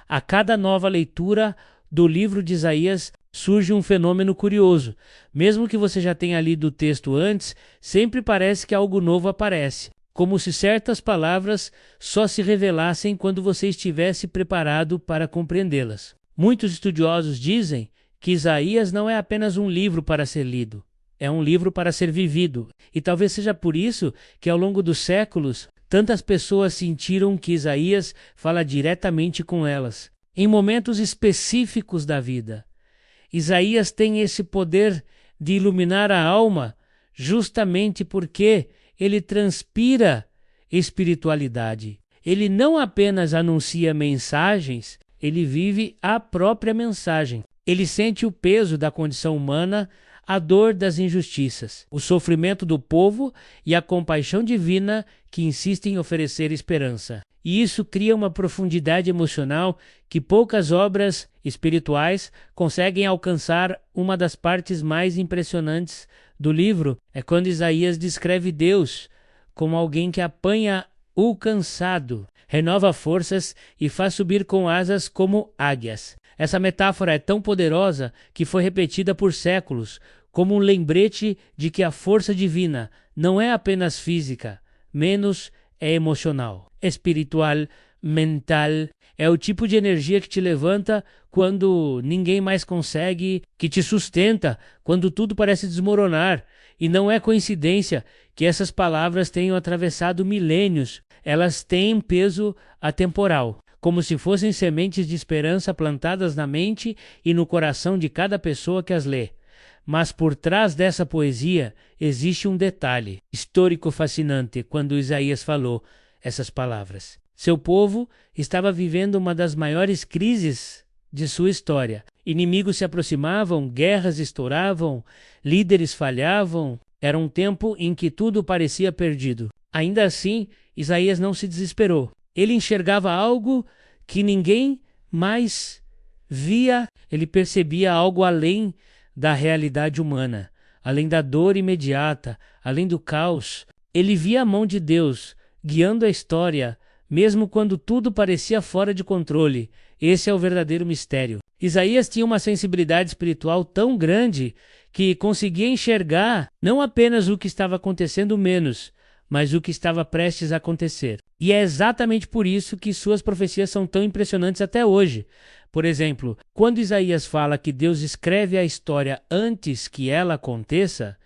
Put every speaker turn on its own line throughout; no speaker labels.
A cada nova leitura do livro de Isaías surge um fenômeno curioso. Mesmo que você já tenha lido o texto antes, sempre parece que algo novo aparece, como se certas palavras só se revelassem quando você estivesse preparado para compreendê-las. Muitos estudiosos dizem que Isaías não é apenas um livro para ser lido, é um livro para ser vivido. E talvez seja por isso que ao longo dos séculos, tantas pessoas sentiram que Isaías fala diretamente com elas, em momentos específicos da vida. Isaías tem esse poder de iluminar a alma justamente porque ele transpira espiritualidade. Ele não apenas anuncia mensagens, ele vive a própria mensagem. Ele sente o peso da condição humana, a dor das injustiças, o sofrimento do povo e a compaixão divina que insiste em oferecer esperança. E isso cria uma profundidade emocional que poucas obras espirituais conseguem alcançar. Uma das partes mais impressionantes do livro é quando Isaías descreve Deus como alguém que apanha o cansado, renova forças e faz subir com asas como águias. Essa metáfora é tão poderosa que foi repetida por séculos, como um lembrete de que a força divina não é apenas física, menos é emocional, espiritual, mental. É o tipo de energia que te levanta quando ninguém mais consegue, que te sustenta quando tudo parece desmoronar. E não é coincidência que essas palavras tenham atravessado milênios. Elas têm peso atemporal, como se fossem sementes de esperança plantadas na mente e no coração de cada pessoa que as lê. Mas por trás dessa poesia existe um detalhe histórico fascinante quando Isaías falou essas palavras. Seu povo estava vivendo uma das maiores crises de sua história. Inimigos se aproximavam, guerras estouravam, líderes falhavam. Era um tempo em que tudo parecia perdido. Ainda assim, Isaías não se desesperou. Ele enxergava algo que ninguém mais via. Ele percebia algo além da realidade humana, além da dor imediata, além do caos. Ele via a mão de Deus guiando a história, mesmo quando tudo parecia fora de controle. Esse é o verdadeiro mistério. Isaías tinha uma sensibilidade espiritual tão grande que conseguia enxergar não apenas o que estava acontecendo menos, mas o que estava prestes a acontecer. E é exatamente por isso que suas profecias são tão impressionantes até hoje. Por exemplo, quando Isaías fala que Deus escreve a história antes que ela aconteça,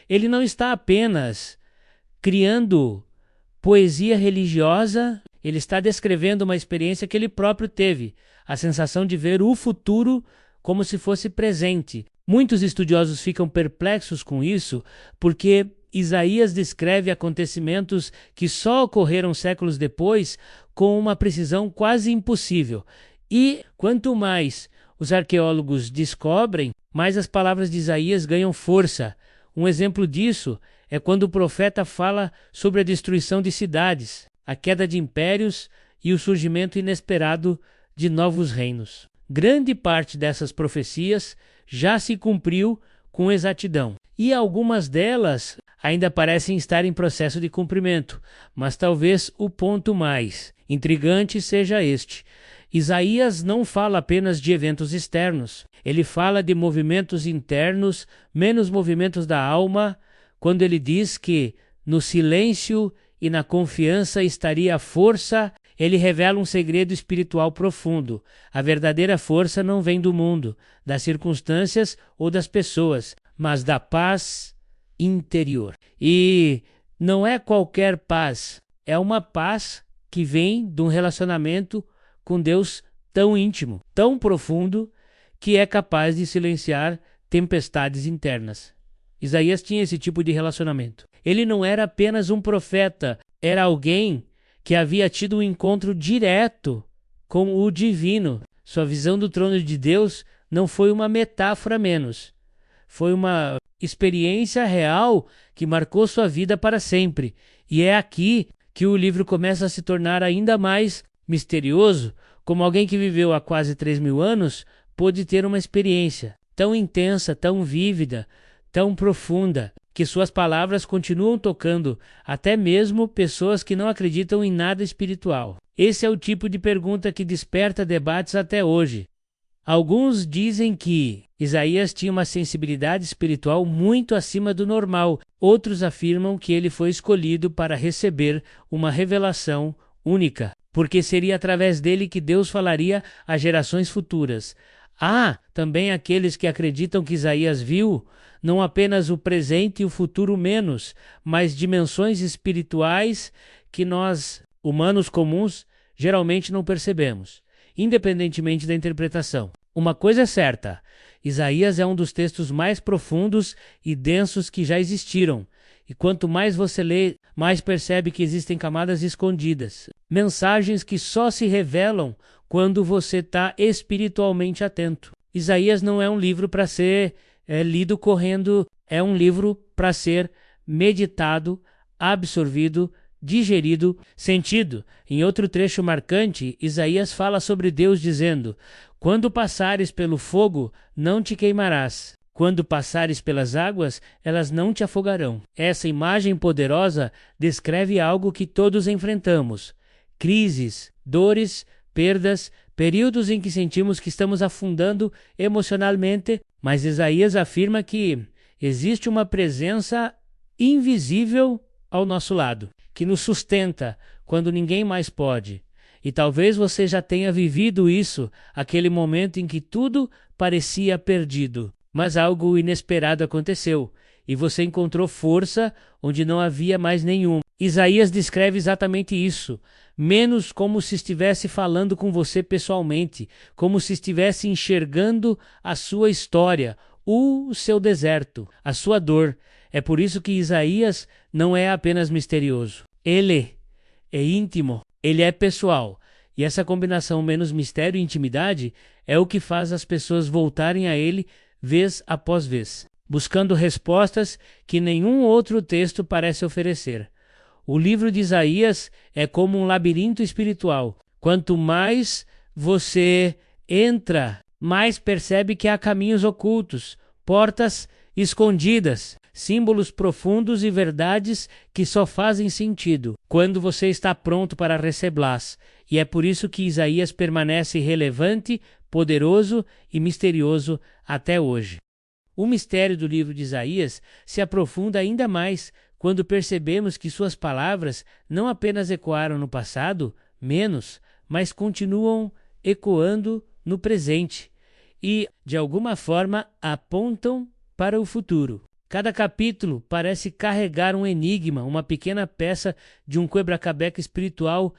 ele não está apenas criando poesia religiosa, ele está descrevendo uma experiência que ele próprio teve, a sensação de ver o futuro como se fosse presente. Muitos estudiosos ficam perplexos com isso, porque Isaías descreve acontecimentos que só ocorreram séculos depois com uma precisão quase impossível. E quanto mais os arqueólogos descobrem, mais as palavras de Isaías ganham força. Um exemplo disso é quando o profeta fala sobre a destruição de cidades, a queda de impérios e o surgimento inesperado de novos reinos. Grande parte dessas profecias já se cumpriu com exatidão, e algumas delas ainda parecem estar em processo de cumprimento, mas talvez o ponto mais intrigante seja este. Isaías não fala apenas de eventos externos, ele fala de movimentos internos, menos movimentos da alma, quando ele diz que no silêncio e na confiança estaria a força. Ele revela um segredo espiritual profundo. A verdadeira força não vem do mundo, das circunstâncias ou das pessoas, mas da paz interior. E não é qualquer paz, é uma paz que vem de um relacionamento com Deus tão íntimo, tão profundo, que é capaz de silenciar tempestades internas. Isaías tinha esse tipo de relacionamento. Ele não era apenas um profeta, era alguém que havia tido um encontro direto com o divino. Sua visão do trono de Deus não foi uma metáfora menos. Foi uma experiência real que marcou sua vida para sempre. E é aqui que o livro começa a se tornar ainda mais misterioso, como alguém que viveu há quase 3.000 anos pôde ter uma experiência tão intensa, tão vívida, tão profunda, que suas palavras continuam tocando até mesmo pessoas que não acreditam em nada espiritual. Esse é o tipo de pergunta que desperta debates até hoje. Alguns dizem que Isaías tinha uma sensibilidade espiritual muito acima do normal. Outros afirmam que ele foi escolhido para receber uma revelação única, porque seria através dele que Deus falaria às gerações futuras. Há também aqueles que acreditam que Isaías viu não apenas o presente e o futuro menos, mas dimensões espirituais que nós, humanos comuns, geralmente não percebemos, independentemente da interpretação. Uma coisa é certa, Isaías é um dos textos mais profundos e densos que já existiram, e quanto mais você lê, mais percebe que existem camadas escondidas, mensagens que só se revelam quando você está espiritualmente atento. Isaías não é um livro para ser lido correndo, é um livro para ser meditado, absorvido, digerido, sentido. Em outro trecho marcante, Isaías fala sobre Deus dizendo: quando passares pelo fogo, não te queimarás. Quando passares pelas águas, elas não te afogarão. Essa imagem poderosa descreve algo que todos enfrentamos: crises, dores, perdas, períodos em que sentimos que estamos afundando emocionalmente, mas Isaías afirma que existe uma presença invisível ao nosso lado, que nos sustenta quando ninguém mais pode. E talvez você já tenha vivido isso, aquele momento em que tudo parecia perdido, mas algo inesperado aconteceu, e você encontrou força onde não havia mais nenhum. Isaías descreve exatamente isso, menos como se estivesse falando com você pessoalmente, como se estivesse enxergando a sua história, o seu deserto, a sua dor. É por isso que Isaías não é apenas misterioso. Ele é íntimo, ele é pessoal. E essa combinação menos mistério e intimidade é o que faz as pessoas voltarem a ele vez após vez, buscando respostas que nenhum outro texto parece oferecer. O livro de Isaías é como um labirinto espiritual. Quanto mais você entra, mais percebe que há caminhos ocultos, portas escondidas, símbolos profundos e verdades que só fazem sentido quando você está pronto para recebê-las. E é por isso que Isaías permanece relevante, poderoso e misterioso até hoje. O mistério do livro de Isaías se aprofunda ainda mais quando percebemos que suas palavras não apenas ecoaram no passado, mas continuam ecoando no presente e, de alguma forma, apontam para o futuro. Cada capítulo parece carregar um enigma, uma pequena peça de um quebra-cabeça espiritual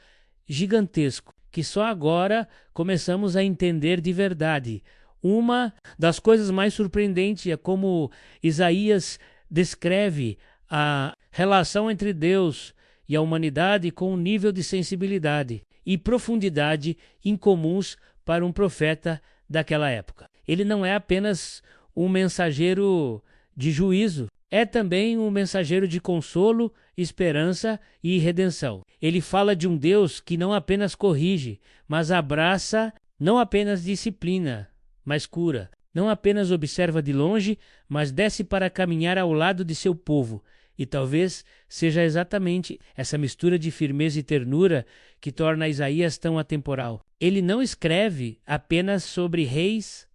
gigantesco, que só agora começamos a entender de verdade. Uma das coisas mais surpreendentes é como Isaías descreve a relação entre Deus e a humanidade com um nível de sensibilidade e profundidade incomuns para um profeta daquela época. Ele não é apenas um mensageiro de juízo, é também um mensageiro de consolo, esperança e redenção. Ele fala de um Deus que não apenas corrige, mas abraça, não apenas disciplina, mas cura. Não apenas observa de longe, mas desce para caminhar ao lado de seu povo. E talvez seja exatamente essa mistura de firmeza e ternura que torna Isaías tão atemporal. Ele não escreve apenas sobre reis,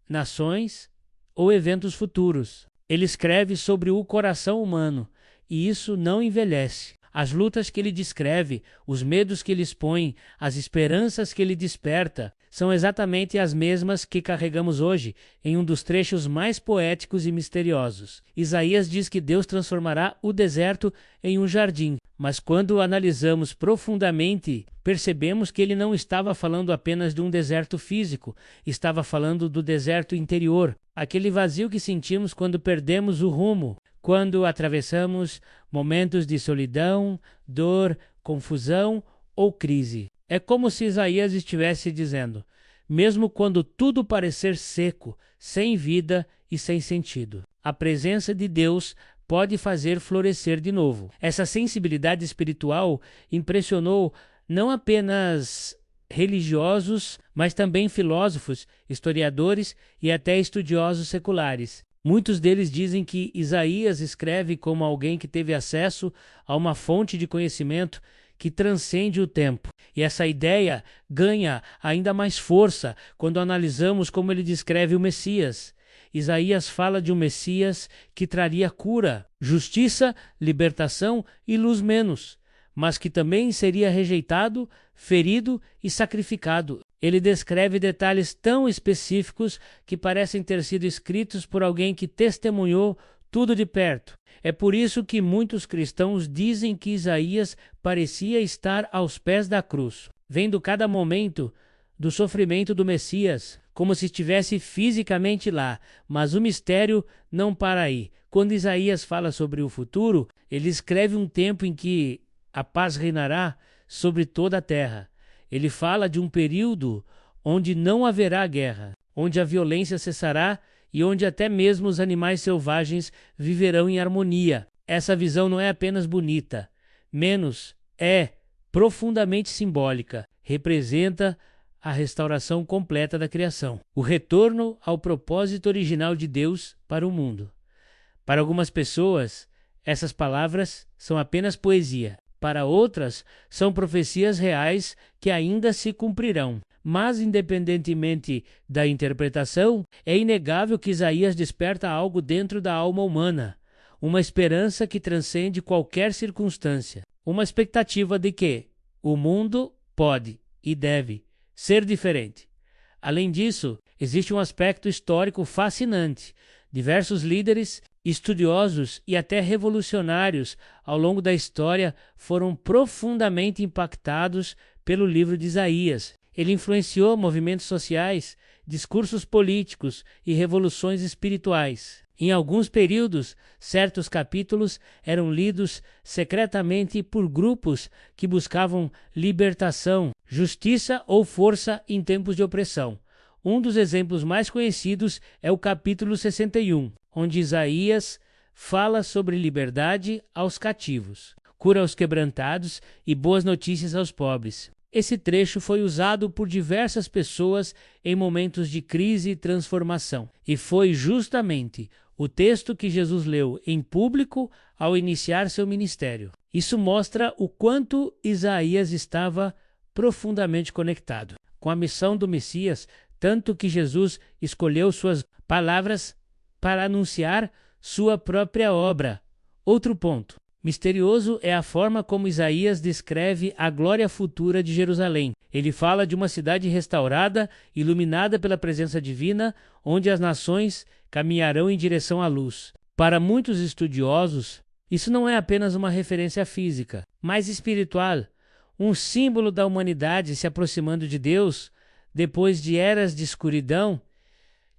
nações ou eventos futuros. Ele escreve sobre o coração humano, e isso não envelhece. As lutas que ele descreve, os medos que ele expõe, as esperanças que ele desperta, são exatamente as mesmas que carregamos hoje em um dos trechos mais poéticos e misteriosos. Isaías diz que Deus transformará o deserto em um jardim, mas quando analisamos profundamente, percebemos que ele não estava falando apenas de um deserto físico, estava falando do deserto interior, aquele vazio que sentimos quando perdemos o rumo, quando atravessamos momentos de solidão, dor, confusão ou crise. É como se Isaías estivesse dizendo: mesmo quando tudo parecer seco, sem vida e sem sentido, a presença de Deus pode fazer florescer de novo. Essa sensibilidade espiritual impressionou não apenas religiosos, mas também filósofos, historiadores e até estudiosos seculares. Muitos deles dizem que Isaías escreve como alguém que teve acesso a uma fonte de conhecimento que transcende o tempo. E essa ideia ganha ainda mais força quando analisamos como ele descreve o Messias. Isaías fala de um Messias que traria cura, justiça, libertação e luz menos, mas que também seria rejeitado, ferido e sacrificado. Ele descreve detalhes tão específicos que parecem ter sido escritos por alguém que testemunhou tudo de perto. É por isso que muitos cristãos dizem que Isaías parecia estar aos pés da cruz, vendo cada momento do sofrimento do Messias, como se estivesse fisicamente lá. Mas o mistério não para aí. Quando Isaías fala sobre o futuro, ele escreve um tempo em que a paz reinará sobre toda a terra. Ele fala de um período onde não haverá guerra, onde a violência cessará e onde até mesmo os animais selvagens viverão em harmonia. Essa visão não é apenas bonita, menos é profundamente simbólica. Representa a restauração completa da criação, o retorno ao propósito original de Deus para o mundo. Para algumas pessoas, essas palavras são apenas poesia. Para outras, são profecias reais que ainda se cumprirão. Mas, independentemente da interpretação, é inegável que Isaías desperta algo dentro da alma humana, uma esperança que transcende qualquer circunstância, uma expectativa de que o mundo pode e deve ser diferente. Além disso, existe um aspecto histórico fascinante. Diversos líderes, estudiosos e até revolucionários ao longo da história foram profundamente impactados pelo livro de Isaías. Ele influenciou movimentos sociais, discursos políticos e revoluções espirituais. Em alguns períodos, certos capítulos eram lidos secretamente por grupos que buscavam libertação, justiça ou força em tempos de opressão. Um dos exemplos mais conhecidos é o capítulo 61, onde Isaías fala sobre liberdade aos cativos, cura aos quebrantados e boas notícias aos pobres. Esse trecho foi usado por diversas pessoas em momentos de crise e transformação, e foi justamente o texto que Jesus leu em público ao iniciar seu ministério. Isso mostra o quanto Isaías estava profundamente conectado com a missão do Messias, tanto que Jesus escolheu suas palavras para anunciar sua própria obra. Outro ponto misterioso é a forma como Isaías descreve a glória futura de Jerusalém. Ele fala de uma cidade restaurada, iluminada pela presença divina, onde as nações caminharão em direção à luz. Para muitos estudiosos, isso não é apenas uma referência física, mas espiritual, um símbolo da humanidade se aproximando de Deus depois de eras de escuridão.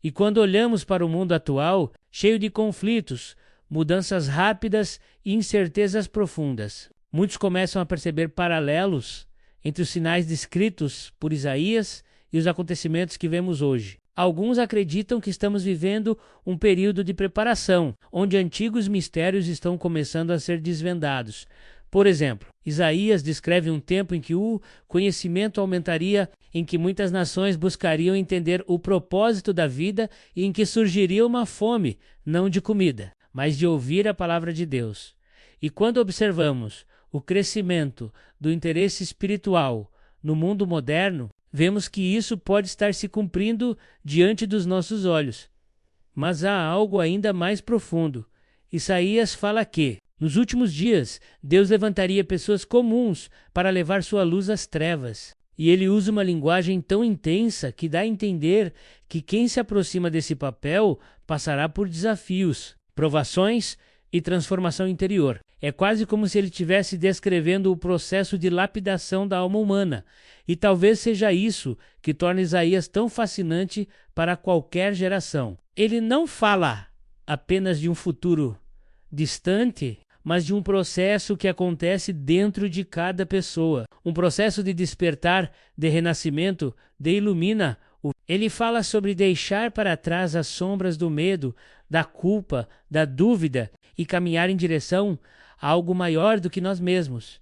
E quando olhamos para o mundo atual, cheio de conflitos, mudanças rápidas e incertezas profundas, muitos começam a perceber paralelos entre os sinais descritos por Isaías e os acontecimentos que vemos hoje. Alguns acreditam que estamos vivendo um período de preparação, onde antigos mistérios estão começando a ser desvendados. Por exemplo, Isaías descreve um tempo em que o conhecimento aumentaria, em que muitas nações buscariam entender o propósito da vida e em que surgiria uma fome, não de comida, mas de ouvir a palavra de Deus. E quando observamos o crescimento do interesse espiritual no mundo moderno, vemos que isso pode estar se cumprindo diante dos nossos olhos. Mas há algo ainda mais profundo. Isaías fala que, nos últimos dias, Deus levantaria pessoas comuns para levar sua luz às trevas. E ele usa uma linguagem tão intensa que dá a entender que quem se aproxima desse papel passará por desafios, provações e transformação interior. É quase como se ele estivesse descrevendo o processo de lapidação da alma humana. E talvez seja isso que torna Isaías tão fascinante para qualquer geração. Ele não fala apenas de um futuro distante, mas de um processo que acontece dentro de cada pessoa. Um processo de despertar, de renascimento, de ilumina. Ele fala sobre deixar para trás as sombras do medo, da culpa, da dúvida e caminhar em direção a algo maior do que nós mesmos.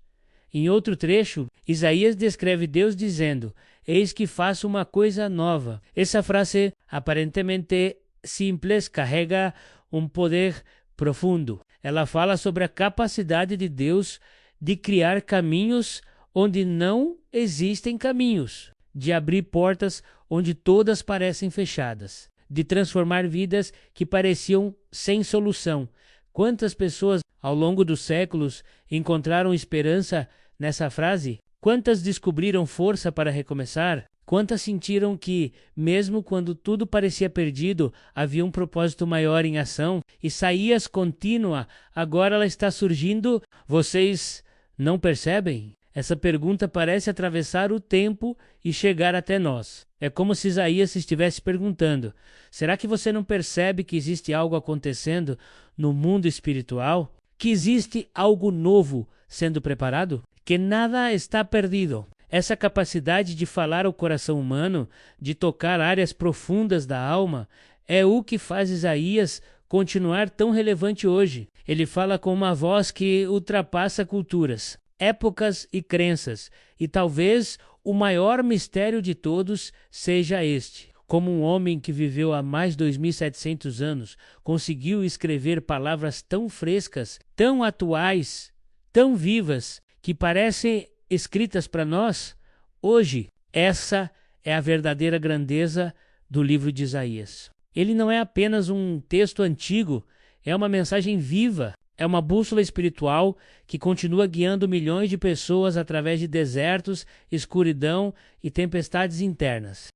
Em outro trecho, Isaías descreve Deus dizendo: "Eis que faço uma coisa nova". Essa frase, aparentemente simples, carrega um poder profundo. Ela fala sobre a capacidade de Deus de criar caminhos onde não existem caminhos, de abrir portas onde todas parecem fechadas, de transformar vidas que pareciam sem solução. Quantas pessoas ao longo dos séculos encontraram esperança nessa frase? Quantas descobriram força para recomeçar? Quantas sentiram que, mesmo quando tudo parecia perdido, havia um propósito maior em ação? Isaías contínua, agora ela está surgindo. Vocês não percebem? Essa pergunta parece atravessar o tempo e chegar até nós. É como se Isaías estivesse perguntando: será que você não percebe que existe algo acontecendo no mundo espiritual? Que existe algo novo sendo preparado? Que nada está perdido. Essa capacidade de falar ao coração humano, de tocar áreas profundas da alma, é o que faz Isaías continuar tão relevante hoje. Ele fala com uma voz que ultrapassa culturas, épocas e crenças, e talvez o maior mistério de todos seja este: como um homem que viveu há mais de 2.700 anos conseguiu escrever palavras tão frescas, tão atuais, tão vivas, que parecem escritas para nós hoje. Essa é a verdadeira grandeza do livro de Isaías. Ele não é apenas um texto antigo, é uma mensagem viva, é uma bússola espiritual que continua guiando milhões de pessoas através de desertos, escuridão e tempestades internas.